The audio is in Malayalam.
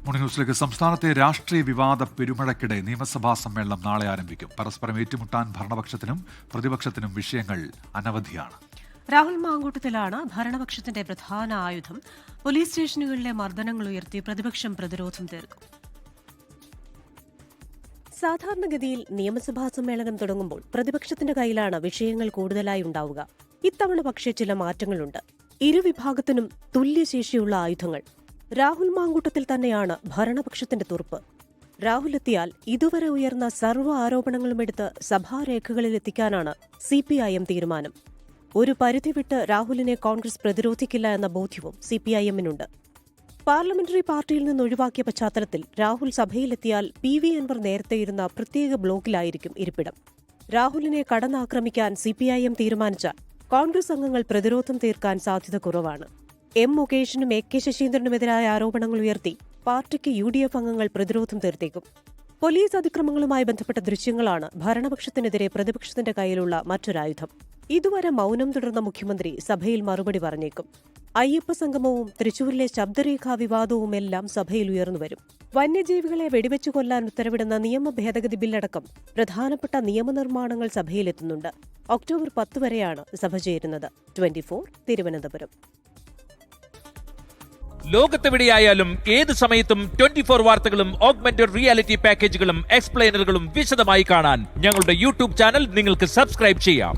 മോർണിംഗ് ന്യൂസിലേക്ക്. സംസ്ഥാനത്തെ രാഷ്ട്രീയ വിവാദ പെരുമഴയ്ക്കിടെ നിയമസഭാ സമ്മേളനം നാളെ ആരംഭിക്കും. പരസ്പരം ഏറ്റുമുട്ടാൻ ഭരണപക്ഷത്തിനും പ്രതിപക്ഷത്തിനും വിഷയങ്ങൾ അനവധിയാണ്. രാഹുൽ മാങ്കൂട്ടത്തിലാണ് ഭരണപക്ഷത്തിന്റെ പ്രധാന ആയുധം. പോലീസ് സ്റ്റേഷനുകളിലെ മർദ്ദനങ്ങൾ ഉയർത്തി പ്രതിപക്ഷം പ്രതിരോധം തീർക്കും. സാധാരണഗതിയിൽ നിയമസഭാ സമ്മേളനം തുടങ്ങുമ്പോൾ പ്രതിപക്ഷത്തിന്റെ കയ്യിലാണ് വിഷയങ്ങൾ കൂടുതലായി ഉണ്ടാവുക. ഇത്തവണ പക്ഷേ ചില മാറ്റങ്ങളുണ്ട്. ഇരുവിഭാഗത്തിനും തുല്യശേഷിയുള്ള ആയുധങ്ങൾ. രാഹുൽ മാങ്കൂട്ടത്തിൽ തന്നെയാണ് ഭരണപക്ഷത്തിന്റെ തുറുപ്പ്. രാഹുൽ എത്തിയാൽ ഇതുവരെ ഉയർന്ന സർവ്വ ആരോപണങ്ങളുമെടുത്ത് സഭാരേഖകളിലെത്തിക്കാനാണ് CPIM തീരുമാനം. ഒരു പരിധി വിട്ട് രാഹുലിനെ കോൺഗ്രസ് പ്രതിരോധിക്കില്ല എന്ന ബോധ്യവും CPIMനുണ്ട്. പാർലമെന്ററി പാർട്ടിയിൽ നിന്ന് ഒഴിവാക്കിയ പശ്ചാത്തലത്തിൽ രാഹുൽ സഭയിലെത്തിയാൽ PV അൻവർ നേരത്തെയിരുന്ന പ്രത്യേക ബ്ലോക്കിലായിരിക്കും ഇരിപ്പിടം. രാഹുലിനെ കടന്നാക്രമിക്കാൻ CPIM തീരുമാനിച്ചാൽ കോൺഗ്രസ് അംഗങ്ങൾ പ്രതിരോധം തീർക്കാൻ സാധ്യത കുറവാണ്. M മുകേഷിനും AK ശശീന്ദ്രനുമെതിരായ ആരോപണങ്ങൾ ഉയർത്തി പാർട്ടിക്ക് UDF അംഗങ്ങൾ പ്രതിരോധം തീർത്തേക്കും. പോലീസ് അതിക്രമങ്ങളുമായി ബന്ധപ്പെട്ട ദൃശ്യങ്ങളാണ് ഭരണപക്ഷത്തിനെതിരെ പ്രതിപക്ഷത്തിന്റെ കയ്യിലുള്ള മറ്റൊരായുധം. ഇതുവരെ മൌനം തുടർന്ന മുഖ്യമന്ത്രി സഭയിൽ മറുപടി പറഞ്ഞേക്കും. അയ്യപ്പ സംഗമവും തൃശൂരിലെ ശബ്ദരേഖാ വിവാദവുമെല്ലാം സഭയിൽ ഉയർന്നുവരും. വന്യജീവികളെ വെടിവെച്ചു കൊല്ലാൻ ഉത്തരവിടുന്ന നിയമ ഭേദഗതി ബില്ലടക്കം പ്രധാനപ്പെട്ട നിയമനിർമ്മാണങ്ങൾ സഭയിലെത്തുന്നുണ്ട്. ഒക്ടോബർ 10 വരെയാണ് സഭ ചേരുന്നത്. 24 തിരുവനന്തപുരം. ലോകത്തെവിടെയായാലും ഏത് സമയത്തും 24 വാർത്തകളും ഓഗ്മെന്റഡ് റിയാലിറ്റി പാക്കേജുകളും എക്സ്പ്ലെയിനറുകളും വിശദമായി കാണാൻ ഞങ്ങളുടെ YouTube ചാനൽ നിങ്ങൾക്ക് സബ്സ്ക്രൈബ് ചെയ്യാം.